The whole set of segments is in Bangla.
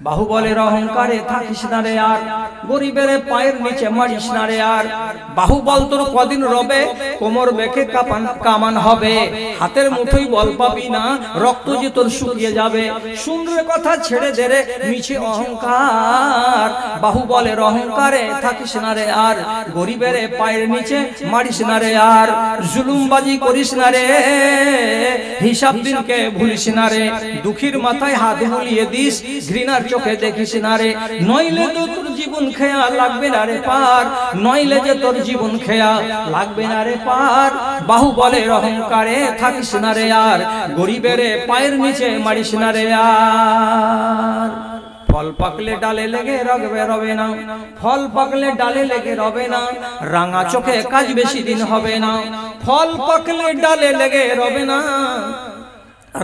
বাহুবলের অহংকারে থাকিস না রে আর, গরিবের পায়ের নিচে মারিস না রে আর। বাহুবল তোর কদিন রবে, কোমর বেঁকে কামান হবে, হাতের মুঠোই বল পাবি না, রক্ত যে তোর শুকিয়ে যাবে। শুনরে কথা ছেড়ে দে রে মিছে অহংকার, বাহুবলের অহংকারে থাকিস না রে আর, গরিবের পায়ের নিচে মারিস না রে আর। জুলুমবাজি করিস না রে, হিসাব দিনকে ভুলিস না রে, দুঃখীর মাথায় হাত বুলিয়ে দিস, ঘৃণার চোখে দেখিস না রে, নইলে তো তোর জীবন খেয়া লাগবে না রে পার, নইলে যে তোর জীবন খেয়া লাগবে না রে পার। বাহুবলের অহংকারে থাকিস না রে আর, গরিবের পায়ের নিচে মারিস না রে আর। ফল পাকলে ডালে লেগে রবে না, ফল পাকলে ডালে লেগে রবে না, রাঙা চোখে কাজ বেশি দিন হবে না। ফল পাকলে ডালে লেগে রবে না,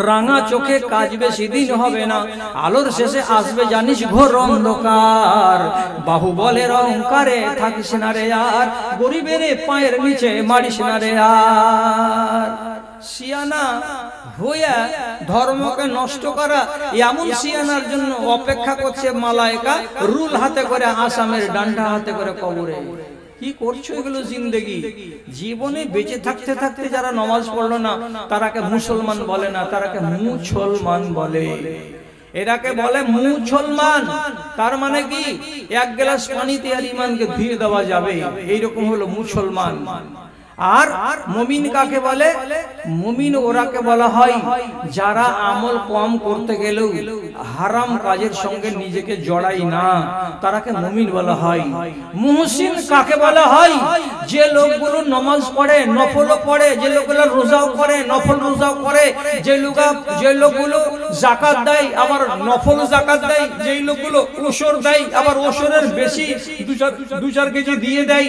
রাঙা চোখে কাজ বেশি দিন হবে না, আলোর শেষে আসবে জানিস ঘোর অন্ধকার। বাহুবলের অহংকারে থাকিস না রে আর, গরিবের পায়ের নিচে মারিস না রে আর। সিয়ানা হইয়া ধর্মকে নষ্ট করা, এমন সিয়ানার জন্য অপেক্ষা করছে মালায়েকা, রুল হাতে করে, আসামের ডান্ডা হাতে করে কবরে। কি করছো এগুলো জিন্দেগি? জীবনে বেঁচে থাকতে থাকতে যারা নামাজ পড়লো না, তারাকে মুসলমান বলে না, তারাকে মুসলমান বলে। এরাকে বলে মুসলমান, তার মানে কি এক গ্লাস পানিতে আর ইমানকে ধুয়ে দেওয়া যাবে, এইরকম হলো মুসলমান। আর মুমিন কাকে বলে? মুমিন ওরাকে বলা হয় যারা আমল কম করতে গেলেও হারাম কাজের সঙ্গে নিজেকে জড়াই না, তারাকে মুমিন বলা হয়। মুহসিন কাকে বলা হয়? যে লোকগুলো নামাজ পড়ে, নফল পড়ে, যে লোকগুলো রোজাও করে, নফল রোজাও করে, যে লোকগুলো যাকাত দেয় আবার নফল যাকাত দেয়, যে লোকগুলো ওশর দেয় আবার ওশরের বেশি 2-4 কেজি দিয়ে দেয়,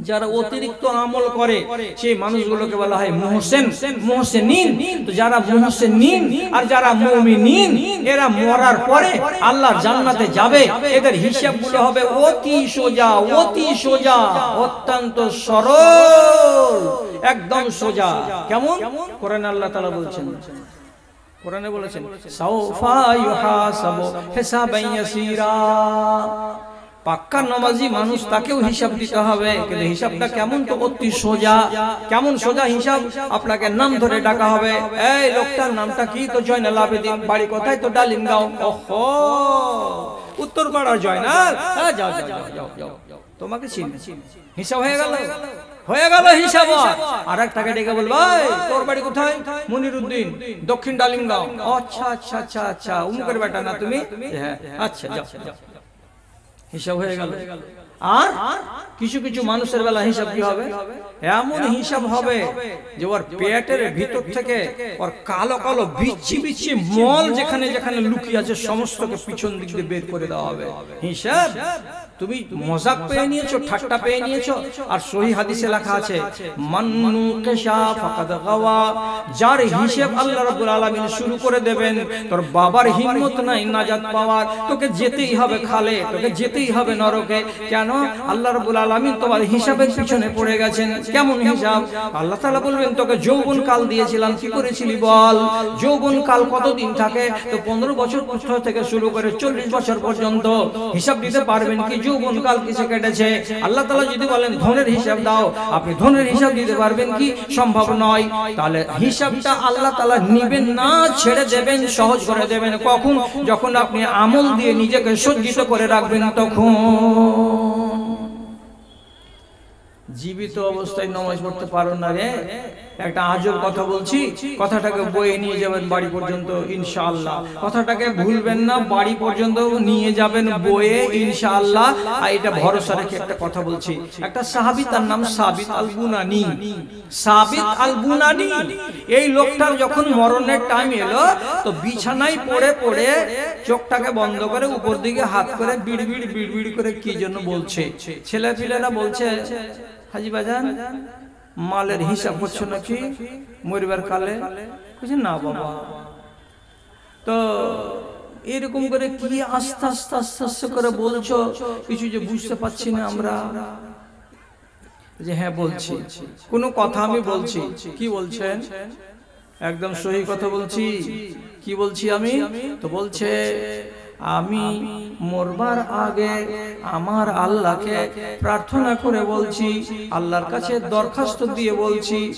যারা অতিরিক্ত আমল করে সেই মানুষগুলোকে বলা হয় মুহসিন, মুহসিনিন। তো যারা মুহসিনিন আর যারা মুমিনিন, এরা মরার পরে আল্লাহর জান্নাতে যাবে। এদের হিসাবগুলো হবে অতি সোজা, অতি সোজা, অত্যন্ত সরল, একদম সোজা। কেমন? কোরআনে আল্লাহ তাআলা বলছেন, কোরআনে বলেছেন সাউফা ইউহাসাবু হিসাবান ইয়াসীরা। পাক্কা নামাজি মানুষ, তাকেও হিসাব দিতে হবে, কিন্তু হিসাবটা কেমন? তো অতি সোজা। কেমন সোজা হিসাব? আপনাকে নাম ধরে ডাকা হবে, এই লোকটার নামটা কি? তো জয়নাল আবেদিন, বাড়ি কোথায়? তো ডালিমগাঁও। ওহো, উত্তরপাড়ার জয়নাল, যাও যাও যাও যাও, তোমাকে চিনি। হিসাব হয়ে গেল, হয়ে গেল হিসাব। আর একটাকে ডেকে বলবো, তোর বাড়ি কোথায়? মনিরুদ্দিন, দক্ষিণ ডালিমগাঁও। আচ্ছা আচ্ছা আচ্ছা আচ্ছা, উমুকের বেটা না তুমি? হ্যাঁ, আচ্ছা যাও যাও, হিসাব হয়ে গেল। আর কিছু কিছু মানুষের বেলা হিসাব কি হবে? এমন হিসাব হবে যে ওর পেটের ভিতর থেকে ওর কালো কালো বিচ্ছি বিচ্ছি মল যেখানে যেখানে লুকিয়ে আছে সমস্তকে পিছন দিক দিয়ে বের করে দেওয়া হবে। হিসাব তুমি মজাক পেয়ে নিয়েছো, ঠাট্টা পেয়ে নিয়েছো। আর সহি হাদিসে লেখা আছে মান্নুকিশা ফাকাদ গাওয়া, যার হিসাব আল্লাহ রাব্বুল আলামিন শুরু করে দেবেন, তোর বাবার হিম্মত নাই নাজাত পাওয়ার, তোকে যেতেই হবে খালে, তোকে যেতেই হবে নরকে। কেন? আল্লাহ রাব্বুল আলামিন তোমার হিসাবের পিছনে পড়ে গেছেন। কেমন হিসাব? আল্লাহ তাআলা বলবেন তোকে যৌবন কাল দিয়েছিলাম, কি করেছিলি বল? যৌবন কাল কতদিন থাকে? তো 15 বছর থেকে শুরু করে 40 বছর পর্যন্ত। হিসাব দিতে পারবেন কি যৌবন কাল কিসে কেটেছে? আল্লাহ তাআলা যদি বলেন ধনের হিসাব দাও, আপনি ধনের হিসাব দিতে পারবেন কি? সম্ভব নয়। তাহলে হিসাবটা আল্লাহ তাআলা নিবেন না, ছেড়ে দেবেন, সহজ করে দেবেন। কখন? যখন আপনি আমল দিয়ে নিজেকে সজ্জিত করে রাখবেন তখন। জীবিত অবস্থায় নামাজ পড়তে পারো না রে, একটা আজব কথা বলছি, কথাটাকে বয়ে নিয়ে যাবেন বাড়ি পর্যন্ত ইনশাআল্লাহ। কথাটাকে ভুলবেন না, বাড়ি পর্যন্ত নিয়ে যাবেন বয়ে ইনশাআল্লাহ। আর এটা ভরসা রেখে একটা কথা বলছি। একটা সাহাবী, তার নাম সাবিত আল বুনানি। সাবিত আল বুনানি, এই লোকটার যখন মরণের টাইম এলো, তো বিছানায় পড়ে পড়ে চোখটাকে বন্ধ করে উপর দিকে হাত করে বিড়বিড় বিড়বিড় করে কি জন্য বলছে। ছেলেপিলেরা বলছে, হাজি বাজান মালের হিসাব করছো নাকি মরিবার কালে? বলছে না বাবা। তো এরকম করে কি আস্তে আস্তে আস্তে আস্তে করে বলছো, কিছু যে বুঝতে পারছি না আমরা। যে হ্যাঁ বলছি, কোনো কথা আমি বলছি। কি বলছেন? একদম সহি কথা বলছি। কি বলছি আমি? তো বলছে আমি মরবার আগে আমার আল্লাহকে প্রার্থনা করে বলছি, আল্লাহর কাছে দরখাস্ত দিয়ে বলছি,